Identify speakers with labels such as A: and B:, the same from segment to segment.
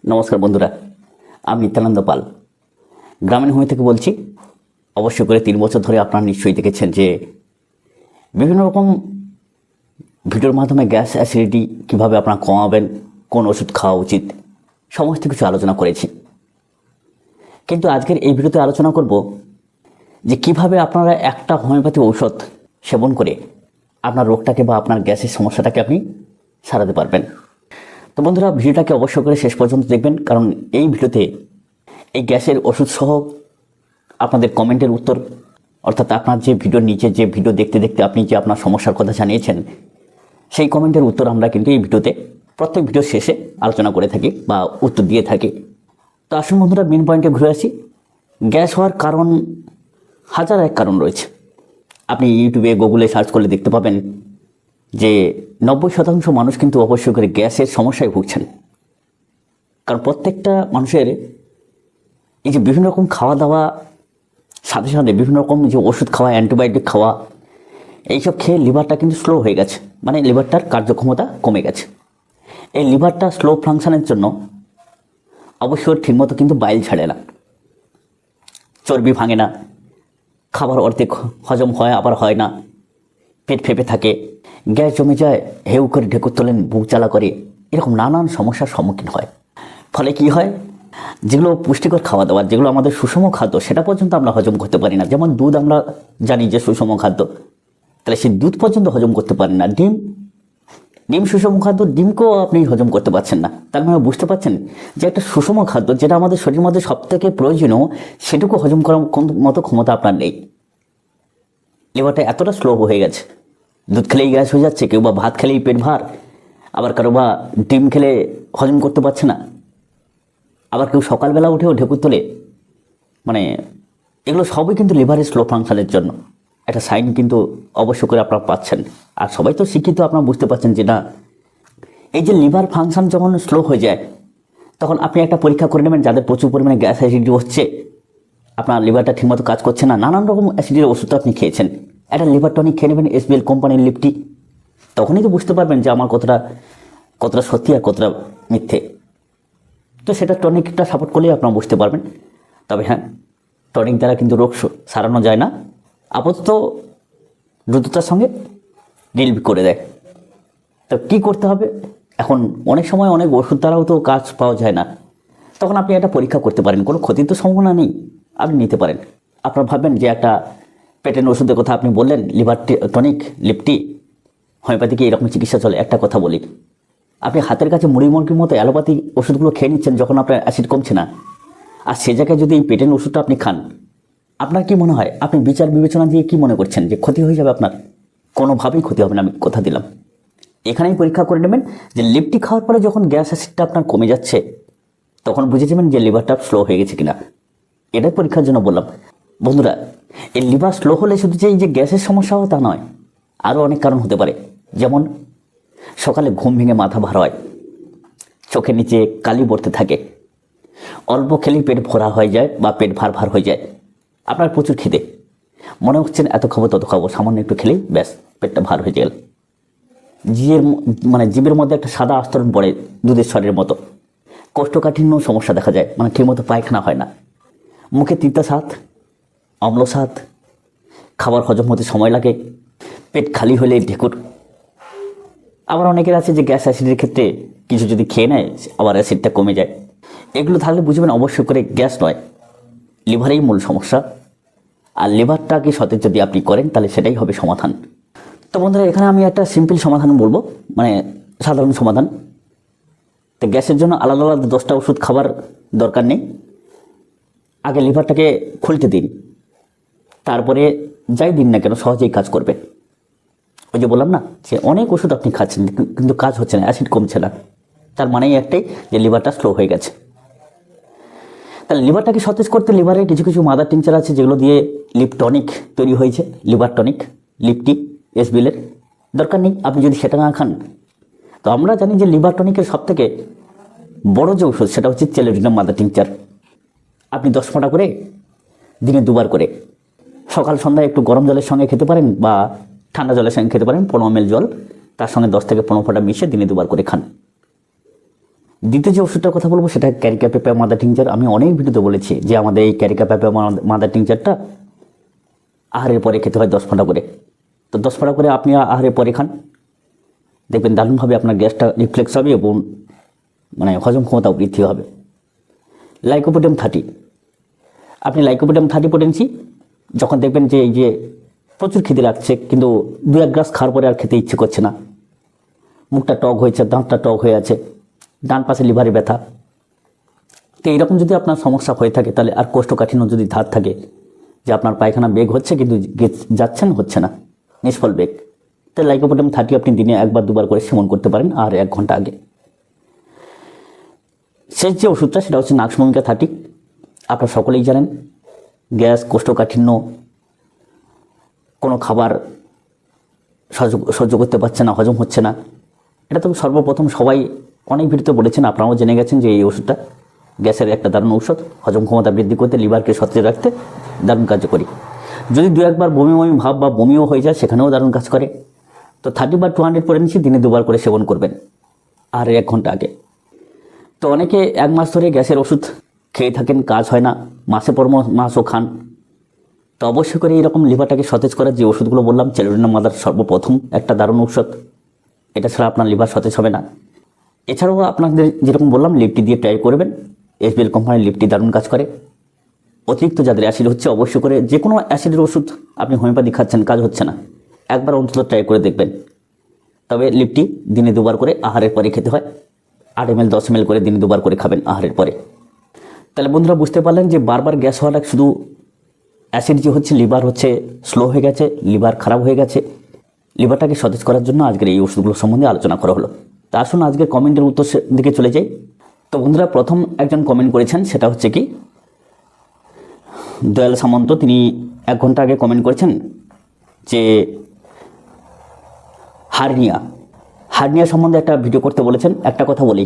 A: নমস্কার বন্ধুরা, আমি নিত্যানন্দ পাল গ্রামীণ ভূমি থেকে বলছি। অবশ্যই করে 3 বছর ধরে আপনারা নিশ্চয়ই দেখেছেন যে বিভিন্ন রকম ভিডিওর মাধ্যমে গ্যাস অ্যাসিডিটি কীভাবে আপনারা কমাবেন, কোন ওষুধ খাওয়া উচিত, সমস্ত কিছু আলোচনা করেছি। কিন্তু আজকের এই ভিডিওতে আলোচনা করব যে কিভাবে আপনারা একটা হোমিওপ্যাথি ঔষধ সেবন করে আপনার রোগটাকে বা আপনার গ্যাসের সমস্যাটাকে আপনি সারাতে পারবেন। তো বন্ধুরা, ভিডিওটাকে অবশ্যই করে শেষ পর্যন্ত দেখবেন, কারণ এই ভিডিওতে এই গ্যাসের ওষুধ সহ আপনাদের কমেন্টের উত্তর, অর্থাৎ আপনার যে ভিডিওর নিচে যে ভিডিও দেখতে দেখতে আপনি যে আপনার সমস্যার কথা জানিয়েছেন সেই কমেন্টের উত্তর আমরা কিন্তু এই ভিডিওতে প্রত্যেক ভিডিও শেষে আলোচনা করে থাকি বা উত্তর দিয়ে থাকি। তো আসুন বন্ধুরা, মেন পয়েন্টে ঘুরে আসি। গ্যাস হওয়ার কারণ হাজার এক কারণ রয়েছে। আপনি ইউটিউবে গুগলে সার্চ করলে দেখতে পাবেন যে 90% মানুষ কিন্তু অবশ্যই করে গ্যাসের সমস্যায় ভুগছেন। কারণ প্রত্যেকটা মানুষের এই যে বিভিন্ন রকম খাওয়া দাওয়া, সাথে সাথে বিভিন্ন রকম যে ওষুধ খাওয়া, অ্যান্টিবায়োটিক খাওয়া, এইসব খেয়ে লিভারটা কিন্তু স্লো হয়ে গেছে, মানে লিভারটার কার্যক্ষমতা কমে গেছে। এই লিভারটা স্লো ফাংশনের জন্য অবশ্যই ঠিকমতো কিন্তু বাইল ছাড়ে না, চর্বি ভাঙে না, খাবার অর্ধেক হজম হয় আবার হয় না, পেট ফেপে থাকে, গ্যাস জমে যায়, হেউ করে ঢেকুর তোলেন, বুক জ্বালা করে, এরকম নানান সমস্যার সম্মুখীন হয়। ফলে কি হয়, যেগুলো পুষ্টিকর খাওয়া দাওয়া, যেগুলো আমাদের সুষম খাদ্য, সেটা পর্যন্ত আমরা হজম করতে পারি না। যেমন দুধ আমরা জানি যে সুষম খাদ্য, তাহলে সেই দুধ পর্যন্ত হজম করতে পারি না। ডিম সুষম খাদ্য, ডিমকেও আপনি হজম করতে পারছেন না। তার মানে বুঝতে পারছেন যে একটা সুষম খাদ্য যেটা আমাদের শরীরের মধ্যে সব থেকে প্রয়োজনীয়, সেটুকু হজম করার মতো ক্ষমতা আপনার নেই। লিভারটা এতটা স্লো হয়ে গেছে, দুধ খেলেই গ্যাস হয়ে যাচ্ছে, কেউ বা ভাত খেলেই পেট ভার, আবার কারো বা ডিম খেলে হজম করতে পারছে না, আবার কেউ সকালবেলা উঠেও ঢেকুর তোলে। মানে এগুলো সবই কিন্তু লিভারের স্লো ফাংশনের জন্য একটা সাইন কিন্তু অবশ্য করে আপনারা পাচ্ছেন। আর সবাই তো শিক্ষিত, আপনারা বুঝতে পারছেন যে না, এই যে লিভার ফাংশন যখন স্লো হয়ে যায়, তখন আপনি একটা পরীক্ষা করে নেবেন যাদের প্রচুর পরিমাণে গ্যাস অ্যাসিডিটি হচ্ছে, আপনার লিভারটা ঠিকমতো কাজ করছে না, নানান রকম অ্যাসিডিটির ওষুধ আপনি খেয়েছেন, একটা লিভার টনিক খেয়ে নেবেন, SBL কোম্পানির লিপটি। তখনই তো বুঝতে পারবেন যে আমার কতটা সত্যি আর কতটা মিথ্যে। তো সেটা টনিকটা সাপোর্ট করলেই আপনারা বুঝতে পারবেন। তবে হ্যাঁ, টনিক দ্বারা কিন্তু রোগ সারানো যায় না, আপাতত দ্রুততার সঙ্গে রিলিভ করে দেয়। তো কী করতে হবে এখন? অনেক সময় অনেক ওষুধ দ্বারাও তো কাজ পাওয়া যায় না, তখন আপনি একটা পরীক্ষা করতে পারেন, কোনো ক্ষতির তো সম্ভাবনা নেই, আপনি নিতে পারেন। আপনারা ভাববেন যে একটা পেটের ওষুধের কথা আপনি বললেন, লিভার টনিক, লিপটি, হোমিওপ্যাথিকে এরকম চিকিৎসা চলে। একটা কথা বলি, আপনি হাতের কাছে মুড়ি মুরগির মতো অ্যালোপ্যাথি ওষুধগুলো খেয়ে নিচ্ছেন যখন আপনার অ্যাসিড কমছে না, আর সে জায়গায় যদি এই পেটের ওষুধটা আপনি খান, আপনার কি মনে হয়, আপনি বিচার বিবেচনা দিয়ে কি মনে করছেন যে ক্ষতি হয়ে যাবে? আপনার কোনোভাবেই ক্ষতি হবে না, আমি কথা দিলাম। এখানেই পরীক্ষা করে নেবেন যে লিপটি খাওয়ার পরে যখন গ্যাস অ্যাসিডটা আপনার কমে যাচ্ছে, তখন বুঝে যাবেন যে লিভারটা স্লো হয়ে গেছে কিনা। এটাই পরীক্ষার জন্য বললাম। বন্ধুরা, এই লিভার স্লো হলে শুধু যে এই যে গ্যাসের সমস্যাও তা নয়, আরও অনেক কারণ হতে পারে। যেমন সকালে ঘুম ভেঙে মাথা ভার হয়, চোখের নিচে কালি পড়তে থাকে, অল্প খেলেই পেট ভরা হয়ে যায় বা পেট ভার ভার হয়ে যায়, আপনার প্রচুর খিদে, মনে হচ্ছে এত খাবো তত খাবো, সামান্য একটু খেলেই ব্যাস পেটটা ভার হয়ে গেল। জীবের মধ্যে একটা সাদা আস্তরণ পড়ে দুধের স্বরের মতো, কোষ্ঠকাঠিন্য সমস্যা দেখা যায়, মানে ঠিকমতো পায়খানা হয় না, মুখে তিতা স্বাদ, অম্ল স্বাদ, খাবার হজম হতে সময় লাগে, পেট খালি হলে ঢেকুর। আবার অনেকের আছে যে গ্যাস অ্যাসিডের ক্ষেত্রে কিছু যদি খেয়ে নেয় আবার অ্যাসিডটা কমে যায়। এগুলো থাকলে বুঝবেন অবশ্যই করে গ্যাস নয়, লিভারেই মূল সমস্যা। আর লিভারটাকে সতেজ যদি আপনি করেন তাহলে সেটাই হবে সমাধান। তো বন্ধুরা, এখানে আমি একটা সিম্পল সমাধান বলবো, মানে সাধারণ সমাধান। তো গ্যাসের জন্য আলাদা আলাদা 10টা ওষুধ খাবার দরকার নেই। আগে লিভারটাকে খুলতে দিন, তারপরে যাই দিন না কেন সহজেই কাজ করবে। ওই যে বললাম না যে অনেক ওষুধ আপনি খাচ্ছেন কিন্তু কাজ হচ্ছে না, অ্যাসিড কমছে না, তার মানেই একটাই যে লিভারটা স্লো হয়ে গেছে। তাহলে লিভারটাকে সতেজ করতে লিভারে কিছু কিছু মাদার টিংচার আছে যেগুলো দিয়ে লিপ টনিক তৈরি হয়েছে, লিভার টনিক, লিপটি, SBL দরকার নেই আপনি যদি সেটা না খান। তো আমরা জানি যে লিভার টনিকের সবথেকে বড় যে ওষুধ সেটা হচ্ছে চেলোডিনাম মাদার টিংচার। আপনি 10 ফোঁটা করে দিনে 2বার করে সকাল সন্ধ্যায় একটু গরম জলের সঙ্গে খেতে পারেন বা ঠান্ডা জলের সঙ্গে খেতে পারেন। 15 ml জল, তার সঙ্গে 10 থেকে 15 ফোঁটা মিশিয়ে দিনে 2বার করে খান। দ্বিতীয় যে ওষুধটার কথা বলবো সেটা ক্যারিকা পেঁপা মাদার টিংচার। আমি অনেক ভিডিওতে বলেছি যে আমাদের এই ক্যারিকা পেঁপা মাদার টিংচারটা আহারের পরে খেতে হয় 10 ফোঁটা করে। তো 10 ফোঁটা করে আপনি আহারের পরে খান, দেখবেন দারুণভাবে আপনার গ্যাসটা রিফ্লেক্স হবে এবং মানে হজম ক্ষমতাও বৃদ্ধি হবে। লাইকোপোডিয়াম 30, আপনি লাইকোপোডিয়াম 30 পোটেন্সি যখন দেখবেন যে এই যে প্রচুর খিদে লাগছে কিন্তু 2-1 গ্লাস খাওয়ার পরে আর খেতে ইচ্ছে করছে না, মুখটা টক হয়েছে, দাঁতটা টক হয়ে আছে, ডান পাশে লিভারে ব্যথা, তো এইরকম যদি আপনার সমস্যা হয়ে থাকে তাহলে আর কোষ্ঠকাঠিন্য যদি ধার থাকে যে আপনার পায়খানা বেগ হচ্ছে কিন্তু যাচ্ছেন হচ্ছে না, নিষ্ফল বেগ, তাই লাইকোপোডিয়াম 30 আপনি দিনে 1-2 বার করে সেবন করতে পারেন আর 1 ঘন্টা আগে। শেষ যে ওষুধটা সেটা হচ্ছে নাক্সমমিকা 30। আপনারা সকলেই জানেন গ্যাস, কোষ্ঠকাঠিন্য, কোনো খাবার সহ্য করতে পারছে না, হজম হচ্ছে না, এটা তো সর্বপ্রথম সবাই অনেক ভিডিওতে বলেছেন, আপনারাও জেনে গেছেন যে এই ওষুধটা গ্যাসের একটা দারুণ ঔষধ, হজম ক্ষমতা বৃদ্ধি করতে, লিভারকে সতেজ রাখতে দারুণ কার্যকরী। যদি 2-1 বার বমি ভাব বা বমিও হয়ে যায় সেখানেও দারুণ কাজ করে। তো 30 বা 200 পোটেন্সি দিনে 2 বার করে সেবন করবেন আর 1 ঘন্টা আগে। তো অনেকে 1 মাস ধরে গ্যাসের ওষুধ খেয়ে থাকেন, কাজ হয় না, মাসে পর মাসও খান। তো অবশ্যই করে এইরকম লিভারটাকে সতেজ করার যে ওষুধগুলো বললাম, চেলোডিনাম মাদার সর্বপ্রথম একটা দারুণ ঔষধ, এটা ছাড়া আপনার লিভার সতেজ হবে না। এছাড়াও আপনাদের যেরকম বললাম লিপটি দিয়ে ট্রাই করবেন, এসবিএল কোম্পানির লিপটি দারুণ কাজ করে। অতিরিক্ত যাদের অ্যাসিড হচ্ছে অবশ্যই করে যে কোনো অ্যাসিডের ওষুধ আপনি হোমিওপ্যাথি খাচ্ছেন, কাজ হচ্ছে না, একবার অন্তত ট্রাই করে দেখবেন। তবে লিপটি দিনে 2 বার করে আহারের পরে খেতে হয়, 8 ml 10 ml করে দিনে 2 বার করে খাবেন আহারের পরে। তাহলে বন্ধুরা বুঝতে পারলেন যে বারবার গ্যাস হওয়াটা শুধু অ্যাসিড যে হচ্ছে, লিভার হচ্ছে স্লো হয়ে গেছে, লিভার খারাপ হয়ে গেছে। লিভারটাকে সতেজ করার জন্য আজকের এই ওষুধগুলো সম্বন্ধে আলোচনা করা হলো। তা আসুন আজকের কমেন্টের উত্তর দিকে চলে যাই। তো বন্ধুরা প্রথম একজন কমেন্ট করেছেন সেটা হচ্ছে কি দয়াল সামন্ত, তিনি 1 ঘন্টা আগে কমেন্ট করেছেন যে হার্নিয়া সম্বন্ধে একটা ভিডিও করতে বলেছেন। একটা কথা বলি,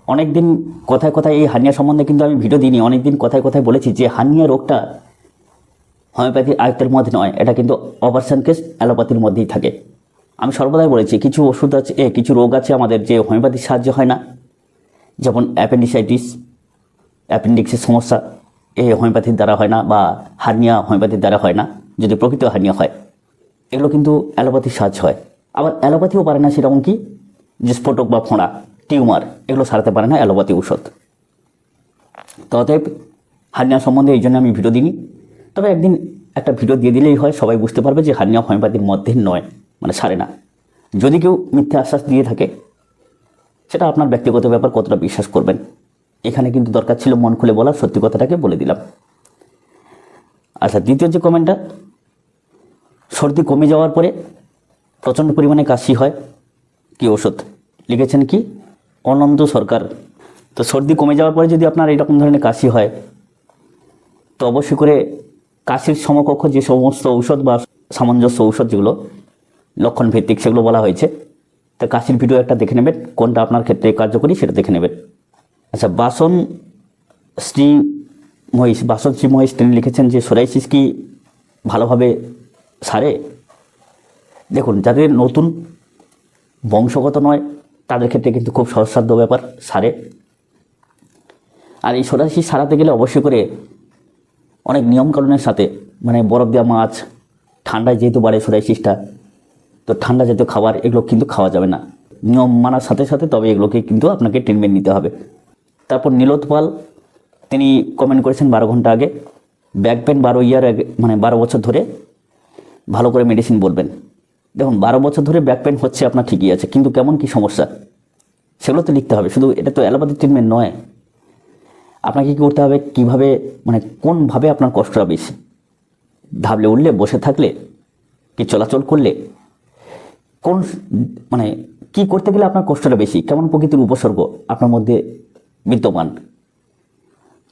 A: অনেক দিন কথায় কথায় এই হার্নিয়া সম্বন্ধে কিন্তু আমি ভিডিও দিইনি, অনেক দিন কথায় কথায় বলেছি যে হার্নিয়া রোগটা হোমিওপ্যাথির আয়ত্তের মধ্যে নয়, এটা কিন্তু অপারেশন কেস অ্যালোপ্যাথির মধ্যেই থাকে। আমি সর্বদাই বলেছি কিছু ওষুধ আছে, কিছু রোগ আছে আমাদের যে হোমিওপ্যাথির সাহায্য হয় না, যেমন অ্যাপেন্ডিসাইটিস, অ্যাপেন্ডিক্সের সমস্যা এই হোমিওপ্যাথির দ্বারা হয় না, বা হার্নিয়া হোমিওপ্যাথির দ্বারা হয় না, যদি প্রকৃত হার্নিয়া হয় এগুলো কিন্তু অ্যালোপ্যাথির সাহায্য হয়। আবার অ্যালোপ্যাথিও পারে না সেরকম কি যে স্ফোটক বা ফোঁড়া, টিউমার, এগুলো সারাতে পারে না অ্যালোপ্যাথি ঔষধ। তো অতএব হার্নিয়া সম্বন্ধে এই জন্য আমি ভিডিও দিইনি, তবে একদিন একটা ভিডিও দিয়ে দিলেই হয়, সবাই বুঝতে পারবে যে হার্নিয়া হোমিওপ্যাথির মধ্যে নয়, মানে সারে না। যদি কেউ মিথ্যা আশ্বাস দিয়ে থাকে সেটা আপনার ব্যক্তিগত ব্যাপার, কতটা বিশ্বাস করবেন। এখানে কিন্তু দরকার ছিল মন খুলে বলার, সত্যি কথাটাকে বলে দিলাম। আচ্ছা, দ্বিতীয় যে কমেন্টটা, সর্দি কমে যাওয়ার পরে প্রচণ্ড পরিমাণে কাশি হয়, কি ওষুধ লিখেছেন কি অনন্ত সরকার। তো সর্দি কমে যাওয়ার পরে যদি আপনার এরকম ধরনের কাশি হয় তো অবশ্যই করে কাশির সমকক্ষ যে সমস্ত ঔষধ বা সামঞ্জস্য ঔষধ যেগুলো লক্ষণ ভিত্তিক সেগুলো বলা হয়েছে, তো কাশির ভিডিও একটা দেখে নেবেন, কোনটা আপনার ক্ষেত্রে কার্যকরী সেটা দেখে নেবেন। আচ্ছা, বাসন শ্রী মহেশ তিনি লিখেছেন যে সোরাইসিস কি ভালোভাবে সারে? দেখুন, যাদের নতুন বংশগত নয় তাদের ক্ষেত্রে কিন্তু খুব সহজসাধ্য ব্যাপার, সারে। আর এই সোরাইসিস সারাতে গেলে অবশ্যই করে অনেক নিয়মকানুনের সাথে, মানে বরফ দেওয়া মাছ, ঠান্ডায় যেহেতু বাড়ে সোরাইসিসটা, তো ঠান্ডা জাতীয় খাবার এগুলো কিন্তু খাওয়া যাবে না, নিয়ম মানার সাথে সাথে তবে এগুলোকে কিন্তু আপনাকে ট্রিটমেন্ট নিতে হবে। তারপর নীলোৎ পাল তিনি কমেন্ট করেছেন 12 ঘন্টা আগে, ব্যাক পেন 12 বছর ধরে ভালো করে মেডিসিন বলবেন। দেখুন, 12 বছর ধরে ব্যাক পেন হচ্ছে আপনার ঠিকই আছে, কিন্তু কেমন কি সমস্যা সেগুলো তো লিখতে হবে। শুধু এটা তো অ্যালোপ্যাথি ট্রিটমেন্ট নয়, আপনাকে কী করতে হবে, কীভাবে, মানে কোনভাবে আপনার কষ্টটা বেশি, ধাবলে উঠলে, বসে থাকলে, কি চলাচল করলে, কোন মানে কি করতে গেলে আপনার কষ্টটা বেশি, কেমন প্রকৃতির উপসর্গ আপনার মধ্যে বিদ্যমান।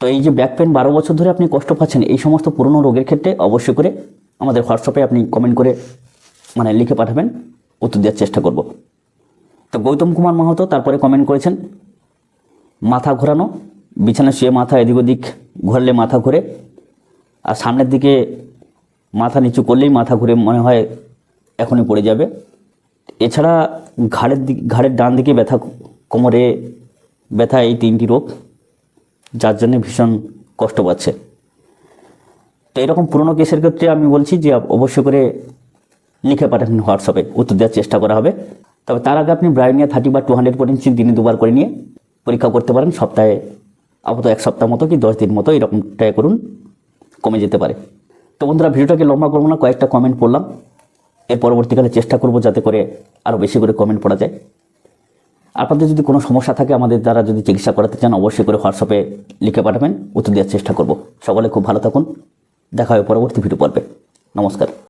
A: তো এই যে ব্যাক পেন 12 বছর ধরে আপনি কষ্ট পাচ্ছেন, এই সমস্ত পুরনো রোগের ক্ষেত্রে অবশ্যই করে আমাদের হোয়াটসঅ্যাপে আপনি কমেন্ট করে মানে লিখে পাঠাবেন, উত্তর দেওয়ার চেষ্টা করব। তো গৌতম কুমার মাহাতো তারপরে কমেন্ট করেছেন মাথা ঘোরানো, বিছানা শুয়ে মাথা এদিক ওদিক ঘোরালে মাথা ঘোরে, আর সামনের দিকে মাথা নিচু করলেই মাথা ঘুরে মনে হয় এখনই পড়ে যাবে। এছাড়া ঘাড়ের ডান দিকে ব্যথা, কোমরে ব্যথা, এই 3টি রোগ, যার জন্য ভীষণ কষ্ট পাচ্ছে। তো এরকম পুরনো কেসের ক্ষেত্রে আমি বলছি যে অবশ্যই করে লিখে পাঠাবেন হোয়াটসঅ্যাপে, উত্তর দেওয়ার চেষ্টা করা হবে। তবে তার আগে আপনি ব্রায়োনিয়া 30 বা 200 পটেনশিয়াল দিনে 2বার করে নিয়ে পরীক্ষা করতে পারেন। সপ্তাহে আপাতত 1 সপ্তাহ মতো কি 10 দিন মতো এরকম ট্রাই করুন, কমে যেতে পারে। তো বন্ধুরা, ভিডিওটাকে লম্বা করবো না, কয়েকটা কমেন্ট পড়লাম। এর পরবর্তীকালে চেষ্টা করব যাতে করে আরও বেশি করে কমেন্ট পড়া যায়। আপনাদের যদি কোনো সমস্যা থাকে, আমাদের দ্বারা যদি চিকিৎসা করাতে চান, অবশ্যই করে হোয়াটসঅ্যাপে লিখে পাঠাবেন, উত্তর দেওয়ার চেষ্টা করব। সকলে খুব ভালো থাকুন, দেখা হবে পরবর্তী ভিডিও পর্বে। নমস্কার।